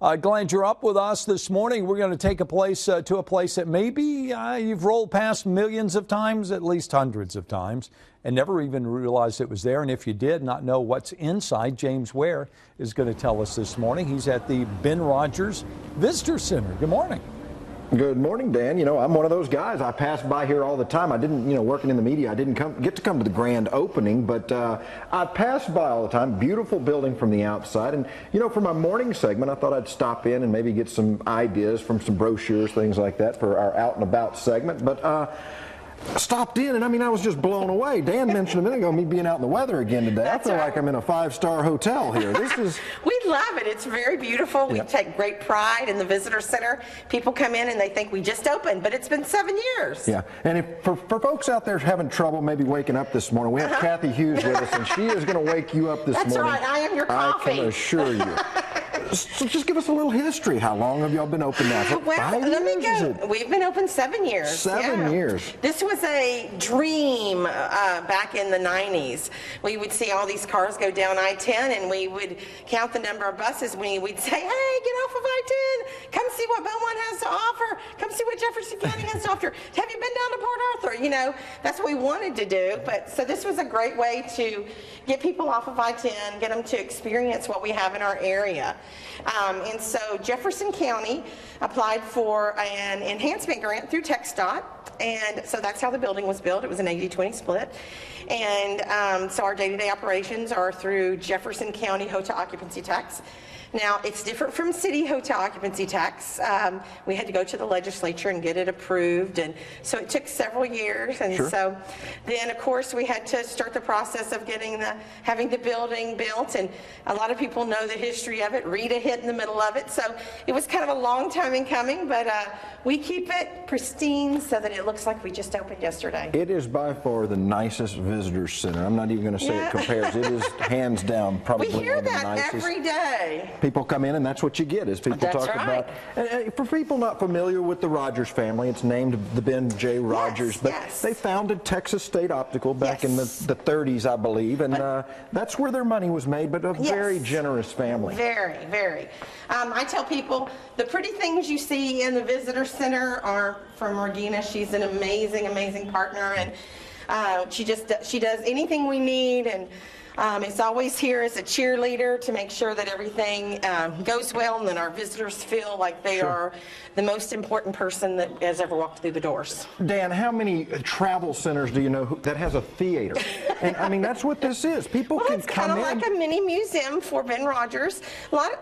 Glad you're up with us this morning. We're going to take a place to a place that maybe you've rolled past millions of times, at least hundreds of times, and never even realized it was there. And if you did not know what's inside, James Ware is going to tell us this morning. He's at the Ben Rogers Visitor Center. Good morning. Good morning, Dan. You know, I'm one of those guys. I pass by here all the time. I didn't, working in the media, I didn't get to come to the grand opening, but I pass by all the time. Beautiful building from the outside. And, for my morning segment, I thought I'd stop in and maybe get some ideas from some brochures, things like that for our out and about segment. But stopped in, and I was just blown away. Dan mentioned a minute ago me being out in the weather again today. That's I feel right. like I'm in a 5-star hotel here. This is... We love it. It's very beautiful. We take great pride in the visitor center. People come in and they think we just opened, but it's been 7 years. Yeah, and for folks out there having trouble maybe waking up this morning, we have Kathy Hughes with us, and she is going to wake you up this morning. That's right. I am your coffee. I can assure you. So just give us a little history. How long have y'all been open now? Well, 5 let me years? go. We've been open 7 years. 7 years. This was a dream back in the 90s. We would see all these cars go down I-10, and we would count the number of buses. We'd say, hey, get off of I-10. Come see what Beaumont has to offer. Come see what Jefferson County has to offer. Have you been down to Port Arthur? That's what we wanted to do. So this was a great way to get people off of I-10, get them to experience what we have in our area. And so Jefferson County applied for an enhancement grant through TxDOT, and so that's how the building was built. It was an 80-20 split. And so our day-to-day operations are through Jefferson County hotel occupancy tax. Now, it's different from city hotel occupancy tax. We had to go to the legislature and get it approved, and so it took several years. And so then, of course, we had to start the process of having the building built, and a lot of people know the history of it. Rita hit in the middle of it, so it was kind of a long time in coming, but we keep it pristine so that it looks like we just opened yesterday. It is by far the nicest visitor center. I'm not even going to say it compares. It is hands down probably we hear one of the that nicest. Every day. People come in, and that's what you get, is people talk about. And for people not familiar with the Rogers family, it's named the Ben J. Rogers, but they founded Texas State Optical back in the 30s, I believe, and that's where their money was made, but a very generous family. Very, very. I tell people the pretty things you see in the visitor center are from Regina. She's an amazing, amazing partner, and she does anything we need, and it's always here as a cheerleader to make sure that everything goes well, and that our visitors feel like they are the most important person that has ever walked through the doors. Dan, how many travel centers do you know that has a theater? And that's what this is. People can come in. It's kind of like a mini museum for Ben Rogers.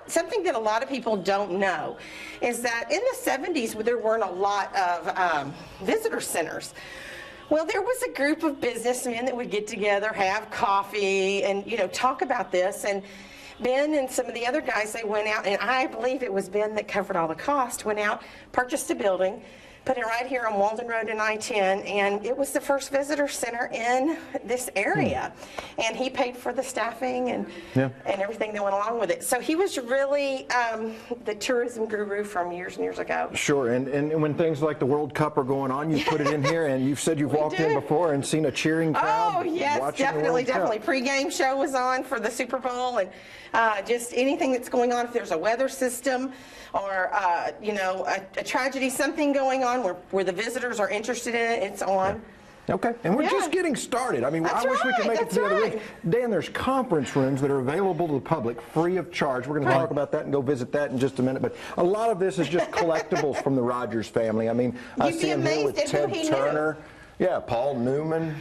Something that a lot of people don't know is that in the 70s, there weren't a lot of visitor centers. Well, there was a group of businessmen that would get together, have coffee, and talk about this. And Ben and some of the other guys, they went out, and I believe it was Ben that covered all the cost, went out, purchased a building, put it right here on Walden Road and I-10, and it was the first visitor center in this area. And he paid for the staffing and everything that went along with it. So he was really the tourism guru from years and years ago. Sure, and when things like the World Cup are going on, you put it in here, and you've said you've walked in before and seen a cheering crowd. Oh, yes, definitely. Pre-game show was on for the Super Bowl, and just anything that's going on, if there's a weather system or, a tragedy, something going on where the visitors are interested in it, it's on. Okay, and we're just getting started. I wish we could make it to the other room. Dan, there's conference rooms that are available to the public free of charge. We're going to talk about that and go visit that in just a minute. But a lot of this is just collectibles from the Rogers family. I see them here with Ted Turner. Yeah, Paul Newman.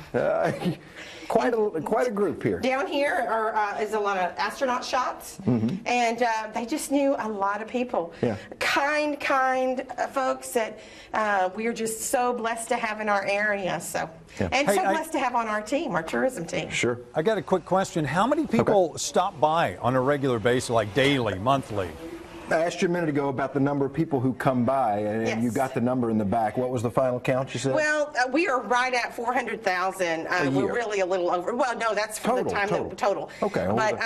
Quite a group here. Down here is a lot of astronaut shots, and they just knew a lot of people. Yeah. Kind folks that we are just so blessed to have in our area. So, and blessed to have on our team, our tourism team. Sure. I got a quick question. How many people stop by on a regular basis, like daily, monthly? I asked you a minute ago about the number of people who come by, and you got the number in the back. What was the final count you said? Well, we are right at 400,000. We're really a little over. Well, no, that's for the time total. Okay. But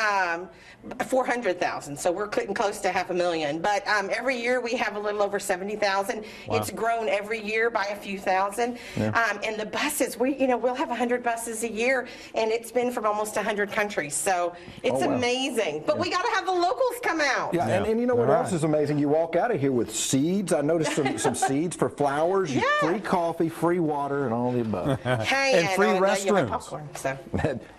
400,000, so we're getting close to 500,000. But every year we have a little over 70,000. Wow. It's grown every year by a few thousand. Yeah. And the buses, we'll have 100 buses a year, and it's been from almost 100 countries. So it's amazing. But we got to have the locals come out. Yeah, and you know what else is amazing? You walk out of here with seeds. I noticed some seeds for flowers, free coffee, free water, and all the above. Hey, and free restrooms. Popcorn, so.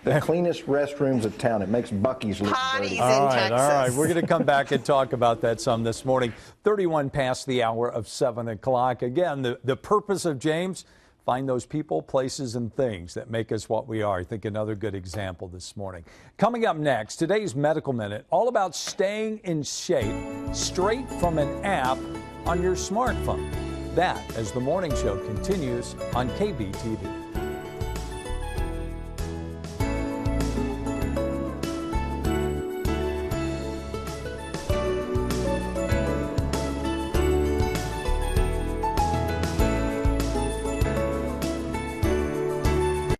The cleanest restrooms of town. It makes Buc-ee's look dirty. Potties in Texas. All right. We're going to come back and talk about that some this morning. 31 past the hour of 7 o'clock. Again, the purpose of James, find those people, places, and things that make us what we are. I think another good example this morning. Coming up next, today's Medical Minute, all about staying in shape straight from an app on your smartphone. That as the morning show continues on KBTV.